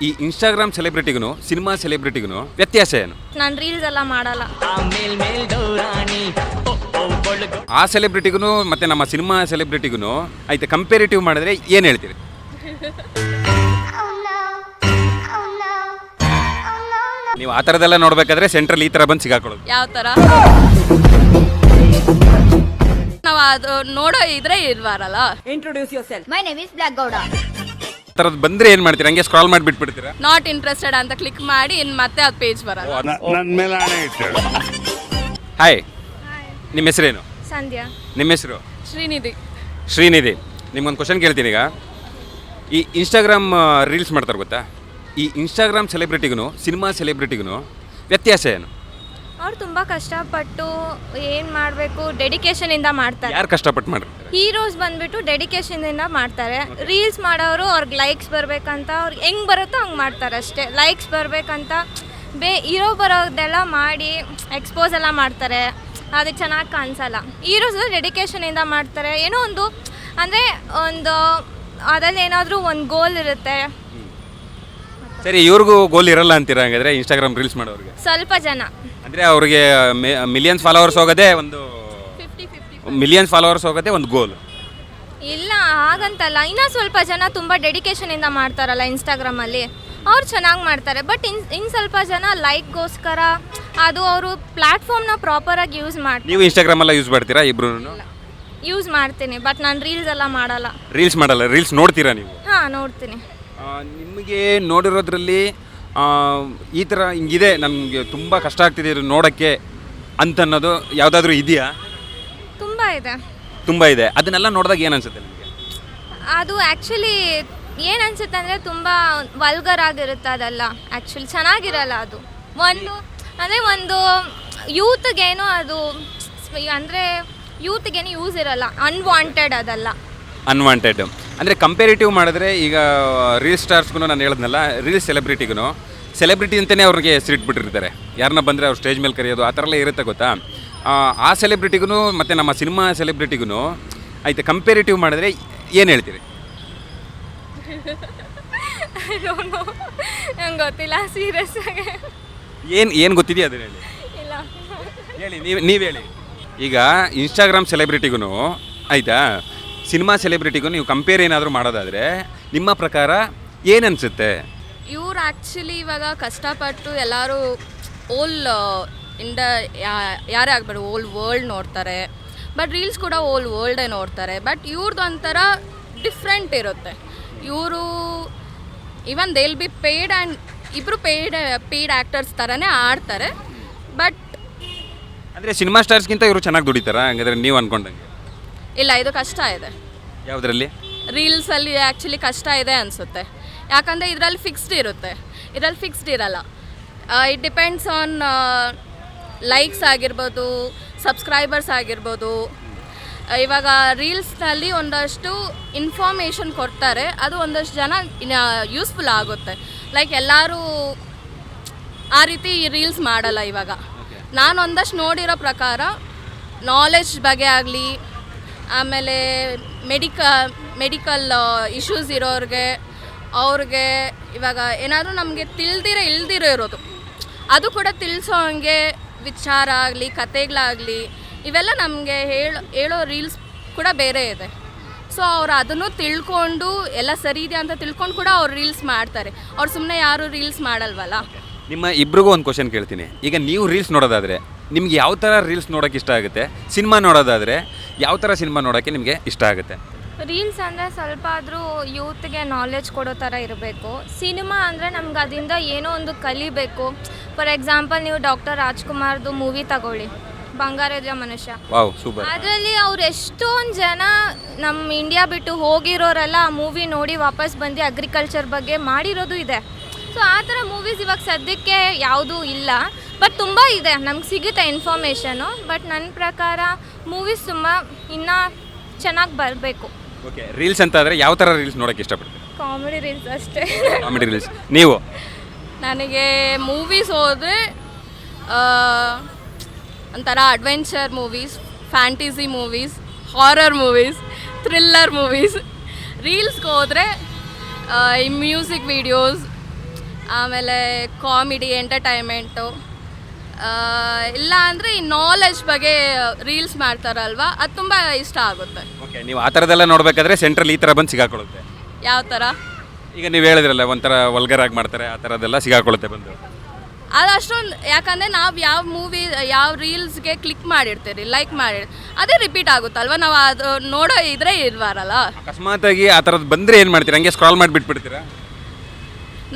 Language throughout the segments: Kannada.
ಈ ಇನ್ಸ್ಟಾಗ್ರಾಮ್ ಸೆಲೆಬ್ರಿಟಿಗೂ ಸಿನಿಮಾ ಸೆಲೆಬ್ರಿಟಿಗೂ ವ್ಯತ್ಯಾಸ ಏನು? ನಾನು ರೀಲ್ಸ್ ಎಲ್ಲ ಮಾಡಲ್ಲ. ಆ ಸೆಲೆಬ್ರಿಟಿಗೂ ಮತ್ತು ನಮ್ಮ ಸಿನಿಮಾ ಸೆಲೆಬ್ರಿಟಿಗೂ ಆಯ್ತು ಕಂಪೇರಿಟಿವ್ ಮಾಡಿದ್ರೆ ಏನು ಹೇಳ್ತೀರಿ? ನೀವು ಆ ಥರದೆಲ್ಲ ನೋಡ್ಬೇಕಾದ್ರೆ ಸೆಂಟ್ರಲ್ ಈ ಥರ ಬಂದು ಸಿಗಾಕೊಳ್ಳೋದು ಯಾವ ಥರ ನಾವು ಅದು ನೋಡೋ ಇದ್ರೆ ಇರ್ವಾರಲ್ಲ. Introduce yourself. My name is Black Gowda. ಆ ಥರದ್ದು ಬಂದರೆ ಏನು ಮಾಡ್ತೀರಾ? ಹಂಗೆ ಸ್ಕ್ರಾಲ್ ಮಾಡಿ ಬಿಟ್ಬಿಡ್ತೀರಾ? ನಾಟ್ ಇಂಟ್ರೆಸ್ಟೆಡ್ ಅಂತ ಕ್ಲಿಕ್ ಮಾಡಿ ಇನ್ನು ಮತ್ತೆ ಅದು ಪೇಜ್ ಬರಲ್ಲ. ನನ್ನ ಮೇಲೆ ಹಣೆ ಇಟ್ಟು. ಹಾಯ್, ನಿಮ್ಮ ಹೆಸರೇನು? ಸಂಧ್ಯಾ. ನಿಮ್ಮ ಹೆಸರು? ಶ್ರೀನಿಧಿ. ಶ್ರೀನಿಧಿ. ನಿಮ್ಗೊಂದು ಕ್ವಶನ್ ಕೇಳ್ತೀನಿ. ಈಗ ಈ ಇನ್ಸ್ಟಾಗ್ರಾಮ್ ರೀಲ್ಸ್ ಮಾಡ್ತಾರೆ ಗೊತ್ತಾ? ಈ ಇನ್ಸ್ಟಾಗ್ರಾಮ್ ಸೆಲೆಬ್ರಿಟಿಗೂ ಸಿನಿಮಾ ಸೆಲೆಬ್ರಿಟಿಗೂ ವ್ಯತ್ಯಾಸ ಏನು? ಅವ್ರು ತುಂಬ ಕಷ್ಟಪಟ್ಟು ಏನು ಮಾಡಬೇಕು ಡೆಡಿಕೇಶನಿಂದ ಮಾಡ್ತಾರೆ. ಯಾರು ಕಷ್ಟಪಟ್ಟು ಮಾಡಿರ್ತಾರೆ? ಹೀರೋಸ್ ಬಂದ್ಬಿಟ್ಟು ಡೆಡಿಕೇಶನಿಂದ ಮಾಡ್ತಾರೆ. ರೀಲ್ಸ್ ಮಾಡೋರು ಅವ್ರಿಗೆ ಲೈಕ್ಸ್ ಬರಬೇಕಂತ ಅವ್ರಿಗೆ ಹೆಂಗೆ ಬರುತ್ತೋ ಹಂಗೆ ಮಾಡ್ತಾರೆ ಅಷ್ಟೇ. ಲೈಕ್ಸ್ ಬರಬೇಕಂತ ಹೀರೋ ಬರೋದೆಲ್ಲ ಮಾಡಿ ಎಕ್ಸ್ಪೋಸ್ ಎಲ್ಲ ಮಾಡ್ತಾರೆ, ಅದಕ್ಕೆ ಚೆನ್ನಾಗಿ ಕಾಣಿಸಲ್ಲ. ಹೀರೋಸ್ ಡೆಡಿಕೇಶನಿಂದ ಮಾಡ್ತಾರೆ. ಏನೋ ಒಂದು ಅಂದರೆ ಒಂದು ಅದ್ರಲ್ಲಿ ಏನಾದರೂ ಒಂದು ಗೋಲ್ ಇರುತ್ತೆ. ಸರಿ, ಇವ್ರಿಗೂ ಗೋಲ್ ಇರಲ್ಲ ಅಂತೀರಾ ಹಂಗಾದ್ರೆ ಇನ್ಸ್ಟಾಗ್ರಾಮ್ ರೀಲ್ಸ್ ಮಾಡೋರಿಗೆ? ಸ್ವಲ್ಪ ಜನ ಅಂದರೆ ಅವ್ರಿಗೆ ಮಿಲಿಯನ್ಸ್ ಫಾಲೋವರ್ಸ್ ಹೋಗೋದೇ ಒಂದು 50-50 ಮಿಲಿಯನ್ಸ್ ಫಾಲೋವರ್ಸ್ ಹೋಗೋದೇ ಒಂದು ಗೋಲ್. ಇಲ್ಲ ಹಾಗಂತಲ್ಲ, ಇನ್ನೂ ಸ್ವಲ್ಪ ಜನ ತುಂಬ ಡೆಡಿಕೇಶನಿಂದ ಮಾಡ್ತಾರಲ್ಲ ಇನ್ಸ್ಟಾಗ್ರಾಮಲ್ಲಿ, ಅವ್ರು ಚೆನ್ನಾಗಿ ಮಾಡ್ತಾರೆ. ಬಟ್ ಇನ್ನು ಸ್ವಲ್ಪ ಜನ ಲೈಕ್ಗೋಸ್ಕರ ಅದು ಅವರು ಪ್ಲ್ಯಾಟ್ಫಾರ್ಮ್ನ ಪ್ರಾಪರಾಗಿ ಯೂಸ್ ಮಾಡ್ತಾರೆ. ನೀವು ಇನ್ಸ್ಟಾಗ್ರಾಮೆಲ್ಲ ಯೂಸ್ ಮಾಡ್ತೀರಾ ಇಬ್ರು? ಯೂಸ್ ಮಾಡ್ತೀನಿ, ಬಟ್ ನಾನು ರೀಲ್ಸ್ ಎಲ್ಲ ಮಾಡಲ್ಲ. ರೀಲ್ಸ್ ಮಾಡಲ್ಲ, ರೀಲ್ಸ್ ನೋಡ್ತೀರಾ ನೀವು? ಹಾಂ, ನೋಡ್ತೀನಿ. ನಿಮಗೆ ನೋಡಿರೋದ್ರಲ್ಲಿ ಈ ಥರ ಹಿಂಗಿದೆ, ನಮಗೆ ತುಂಬ ಕಷ್ಟ ಆಗ್ತಿದೆ ಇದು ನೋಡೋಕ್ಕೆ ಅಂತ ಅನ್ನೋದು ಯಾವುದಾದ್ರೂ ಇದೆಯಾ? ತುಂಬ ಇದೆ. ತುಂಬ ಇದೆ. ಅದನ್ನೆಲ್ಲ ನೋಡಿದಾಗ ಏನು ಅನ್ಸುತ್ತೆ ನಿಮಗೆ? ಅದು ಆ್ಯಕ್ಚುಲಿ ಏನು ಅನ್ಸುತ್ತೆ ಅಂದರೆ ತುಂಬ ವಲ್ಗರ್ ಆಗಿರುತ್ತೆ ಅದೆಲ್ಲ. ಆ್ಯಕ್ಚುಲಿ ಚೆನ್ನಾಗಿರಲ್ಲ ಅದು. ಒಂದು ಯೂತ್ಗೇನು ಅದು ಅಂದರೆ ಯೂತ್ಗೇನು ಯೂಸ್ ಇರಲ್ಲ, ಅನ್ವಾಂಟೆಡ್ ಅದೆಲ್ಲ. ಅನ್ವಾಂಟೆಡ್ ಅಂದರೆ ಕಂಪೇರಿಟಿವ್ ಮಾಡಿದ್ರೆ ಈಗ ರೀಲ್ ಸ್ಟಾರ್ಸ್ಗೂ ನಾನು ಹೇಳಿದ್ನಲ್ಲ, ರೀಲ್ ಸೆಲೆಬ್ರಿಟಿ ಅಂತಲೇ ಅವ್ರಿಗೆ ಹೆಸರಿಟ್ಬಿಟ್ಟಿರ್ತಾರೆ. ಯಾರನ್ನ ಬಂದರೆ ಅವ್ರು ಸ್ಟೇಜ್ ಮೇಲೆ ಕರೆಯೋದು ಆ ಥರ ಎಲ್ಲ ಇರುತ್ತೆ ಗೊತ್ತಾ? ಆ ಸೆಲೆಬ್ರಿಟಿಗೂ ಮತ್ತು ನಮ್ಮ ಸಿನಿಮಾ ಸೆಲೆಬ್ರಿಟಿಗೂ ಆಯ್ತು ಕಂಪೇರಿಟಿವ್ ಮಾಡಿದ್ರೆ ಏನು ಹೇಳ್ತೀರಿ? ನಂಗೆ ಗೊತ್ತಿಲ್ಲ, ಸೀರಿಯಸ್ ಆಗಿ. ಏನು ಗೊತ್ತಿದೆಯಾ ಅದನ್ನ ಹೇಳಿ. ಇಲ್ಲ ಹೇಳಿ, ನೀವು ಹೇಳಿ. ಈಗ ಇನ್ಸ್ಟಾಗ್ರಾಮ್ ಸೆಲೆಬ್ರಿಟಿಗೂ ಆಯಿತಾ ಸಿನಿಮಾ ಸೆಲೆಬ್ರಿಟಿಗೂ ನೀವು ಕಂಪೇರ್ ಏನಾದರೂ ಮಾಡೋದಾದರೆ ನಿಮ್ಮ ಪ್ರಕಾರ ಏನು ಅನಿಸುತ್ತೆ? ಇವ್ರು ಆ್ಯಕ್ಚುಲಿ ಇವಾಗ ಕಷ್ಟಪಟ್ಟು ಎಲ್ಲರೂ ಓಲ್ ಯಾರೇ ಆಗಬೇಡ ಓಲ್ ವರ್ಲ್ಡ್ ನೋಡ್ತಾರೆ. ಬಟ್ ರೀಲ್ಸ್ ಕೂಡ ಓಲ್ ವರ್ಲ್ಡೇ ನೋಡ್ತಾರೆ. ಬಟ್ ಇವ್ರದ್ದು ಒಂಥರ ಡಿಫ್ರೆಂಟ್ ಇರುತ್ತೆ. ಇವರು even they will be paid and ಇಬ್ಬರು ಪೇಯ್ಡ್ ಆ್ಯಕ್ಟರ್ಸ್ ಥರನೇ ಆಡ್ತಾರೆ. ಬಟ್ ಅಂದರೆ ಸಿನಿಮಾ ಸ್ಟಾರ್ಸ್ಗಿಂತ ಇವರು ಚೆನ್ನಾಗಿ ದುಡಿತಾರ ಹಂಗಾದ್ರೆ ನೀವು ಅಂದ್ಕೊಂಡಂಗೆ? ಇಲ್ಲ, ಇದು ಕಷ್ಟ ಇದೆ. ಯಾವುದರಲ್ಲಿ? ರೀಲ್ಸಲ್ಲಿ ಆ್ಯಕ್ಚುಲಿ ಕಷ್ಟ ಇದೆ ಅನಿಸುತ್ತೆ. ಯಾಕಂದರೆ ಇದರಲ್ಲಿ ಫಿಕ್ಸ್ಡ್ ಇರುತ್ತೆ, ಇದರಲ್ಲಿ ಫಿಕ್ಸ್ಡ್ ಇರಲ್ಲ. ಇಟ್ ಡಿಪೆಂಡ್ಸ್ ಆನ್ ಲೈಕ್ಸ್ ಆಗಿರ್ಬೋದು, ಸಬ್ಸ್ಕ್ರೈಬರ್ಸ್ ಆಗಿರ್ಬೋದು. ಇವಾಗ ರೀಲ್ಸ್ನಲ್ಲಿ ಒಂದಷ್ಟು ಇನ್ಫಾರ್ಮೇಷನ್ ಕೊಡ್ತಾರೆ, ಅದು ಒಂದಷ್ಟು ಜನ ಯೂಸ್ಫುಲ್ ಆಗುತ್ತೆ. ಲೈಕ್ ಎಲ್ಲರೂ ಆ ರೀತಿ ರೀಲ್ಸ್ ಮಾಡಲ್ಲ. ಇವಾಗ ನಾನು ಒಂದಷ್ಟು ನೋಡಿರೋ ಪ್ರಕಾರ ನಾಲೆಡ್ಜ್ ಬಗ್ಗೆ ಆಗಲಿ, ಆಮೇಲೆ ಮೆಡಿಕಲ್ ಇಶ್ಯೂಸ್ ಇರೋರಿಗೆ ಅವ್ರಿಗೆ ಇವಾಗ ಏನಾದರೂ ನಮಗೆ ಇಲ್ದಿರೋ ಇರೋದು ಅದು ಕೂಡ ತಿಳಿಸೋ ಹಂಗೆ ವಿಚಾರ ಆಗಲಿ, ಕತೆಗಳಾಗಲಿ, ಇವೆಲ್ಲ ನಮಗೆ ಹೇಳೋ ರೀಲ್ಸ್ ಕೂಡ ಬೇರೆ ಇದೆ. ಸೊ ಅವ್ರು ಅದನ್ನು ತಿಳ್ಕೊಂಡು ಎಲ್ಲ ಸರಿ ಇದೆ ಅಂತ ತಿಳ್ಕೊಂಡು ಕೂಡ ಅವ್ರು ರೀಲ್ಸ್ ಮಾಡ್ತಾರೆ. ಅವ್ರು ಸುಮ್ಮನೆ ಯಾರು ರೀಲ್ಸ್ ಮಾಡಲ್ವಲ್ಲ. ನಿಮ್ಮ ಇಬ್ರಿಗೂ ಒಂದು ಕ್ವಶನ್ ಕೇಳ್ತೀನಿ. ಈಗ ನೀವು ರೀಲ್ಸ್ ನೋಡೋದಾದರೆ ನಿಮ್ಗೆ ಯಾವ ಥರ ರೀಲ್ಸ್ ನೋಡೋಕ್ಕೆ ಇಷ್ಟ ಆಗುತ್ತೆ? ಸಿನಿಮಾ ನೋಡೋದಾದರೆ ಯಾವ ಥರ ಸಿನಿಮಾ ನೋಡೋಕ್ಕೆ ನಿಮಗೆ ಇಷ್ಟ ಆಗುತ್ತೆ? ರೀಲ್ಸ್ ಅಂದರೆ ಸ್ವಲ್ಪ ಆದರೂ ಯೂತ್ಗೆ ನಾಲೆಡ್ಜ್ ಕೊಡೋ ಥರ ಇರಬೇಕು. ಸಿನಿಮಾ ಅಂದರೆ ನಮ್ಗೆ ಅದರಿಂದ ಏನೋ ಒಂದು ಕಲಿಬೇಕು. ಫಾರ್ ಎಕ್ಸಾಂಪಲ್ ನೀವು ಡಾಕ್ಟರ್ ರಾಜ್ಕುಮಾರ್ದು ಮೂವಿ ತಗೊಳ್ಳಿ, ಬಂಗಾರದ ಮನುಷ್ಯ. Wow, super. ಅದರಲ್ಲಿ ಅವ್ರು ಎಷ್ಟೊಂದು ಜನ ನಮ್ಮ ಇಂಡಿಯಾ ಬಿಟ್ಟು ಹೋಗಿರೋರೆಲ್ಲ ಆ ಮೂವಿ ನೋಡಿ ವಾಪಸ್ ಬಂದು ಅಗ್ರಿಕಲ್ಚರ್ ಬಗ್ಗೆ ಮಾಡಿರೋದು ಇದೆ. ಸೊ ಆ ಥರ ಮೂವೀಸ್ ಇವಾಗ ಸದ್ಯಕ್ಕೆ ಯಾವುದೂ ಇಲ್ಲ, ಬಟ್ ತುಂಬ ಇದೆ, ನಮ್ಗೆ ಸಿಗುತ್ತೆ ಇನ್ಫಾರ್ಮೇಷನು. ಬಟ್ ನನ್ನ ಪ್ರಕಾರ ಮೂವೀಸ್ ತುಂಬ ಇನ್ನೂ ಚೆನ್ನಾಗಿ ಬರಬೇಕು. ಓಕೆ, ರೀಲ್ಸ್ ಅಂತ ಆದರೆ ಯಾವ ಥರ ರೀಲ್ಸ್ ನೋಡೋಕ್ಕೆ ಇಷ್ಟಪಡ್ತೀವಿ? ಕಾಮಿಡಿ ರೀಲ್ಸ್ ಅಷ್ಟೇ. Comedy reels. ನೀವು? ನನಗೆ ಮೂವೀಸ್ ಹೋದರೆ ಒಂಥರ adventure movies, fantasy movies, horror movies, thriller movies. ರೀಲ್ಸ್ಗೆ ಹೋದರೆ ಈ ಮ್ಯೂಸಿಕ್ ವೀಡಿಯೋಸ್ ಆಮೇಲೆ ಕಾಮಿಡಿ ಎಂಟರ್ಟೈನ್ಮೆಂಟು, ಇಲ್ಲ ಅಂದರೆ ಈ ನಾಲೆಜ್ ಬಗ್ಗೆ ರೀಲ್ಸ್ ಮಾಡ್ತಾರಲ್ವ, ಅದು ತುಂಬ ಇಷ್ಟ ಆಗುತ್ತೆ. ಓಕೆ, ನೀವು ಆ ಥರದ್ದೆಲ್ಲ ನೋಡಬೇಕಾದ್ರೆ ಸೆಂಟ್ರಲ್ ಈ ಥರ ಬಂದು ಸಿಗಾಕೊಳ್ಳುತ್ತೆ. ಯಾವ ಥರ? ಈಗ ನೀವು ಹೇಳಿದ್ರಲ್ಲ ಒಂಥರ ವಲ್ಗರಾಗಿ ಮಾಡ್ತಾರೆ, ಆ ಥರದ್ದೆಲ್ಲ ಸಿಗಾಕೊಳ್ಳುತ್ತೆ ಬಂದು. ಅದು ಅಷ್ಟೊಂದು, ಯಾಕಂದರೆ ನಾವು ಯಾವ ಮೂವಿ ಯಾವ ರೀಲ್ಸ್ಗೆ ಕ್ಲಿಕ್ ಮಾಡಿರ್ತೀರಿ, ಲೈಕ್ ಅದೇ ರಿಪೀಟ್ ಆಗುತ್ತಲ್ವ, ನಾವು ಅದು ನೋಡೋ ಇದ್ರೆ ಇರ್ವಾರಲ್ಲ. ಅಕಸ್ಮಾತಾಗಿ ಆ ಥರದ್ದು ಬಂದರೆ ಏನು ಮಾಡ್ತೀರಾ? ಹಂಗೆ ಸ್ಕ್ರಾಲ್ ಮಾಡಿ ಬಿಟ್ಬಿಡ್ತೀರಾ?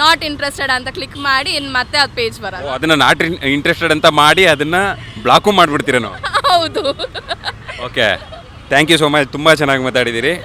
ನಾಟ್ ಇಂಟ್ರೆಸ್ಟೆಡ್ ಅಂತ ಕ್ಲಿಕ್ ಮಾಡಿ ಇನ್ನು ಮತ್ತೆ ಅದು ಪೇಜ್ ಬರಲ್ಲ. ಅದನ್ನು ನಾಟ್ ಇಂಟ್ರೆಸ್ಟೆಡ್ ಅಂತ ಮಾಡಿ ಅದನ್ನು ಬ್ಲಾಕು ಮಾಡಿಬಿಡ್ತೀರಾ ನಾವು? ಹೌದು. Okay, thank you so much, ತುಂಬ ಚೆನ್ನಾಗಿ ಮಾತಾಡಿದ್ದೀರಿ.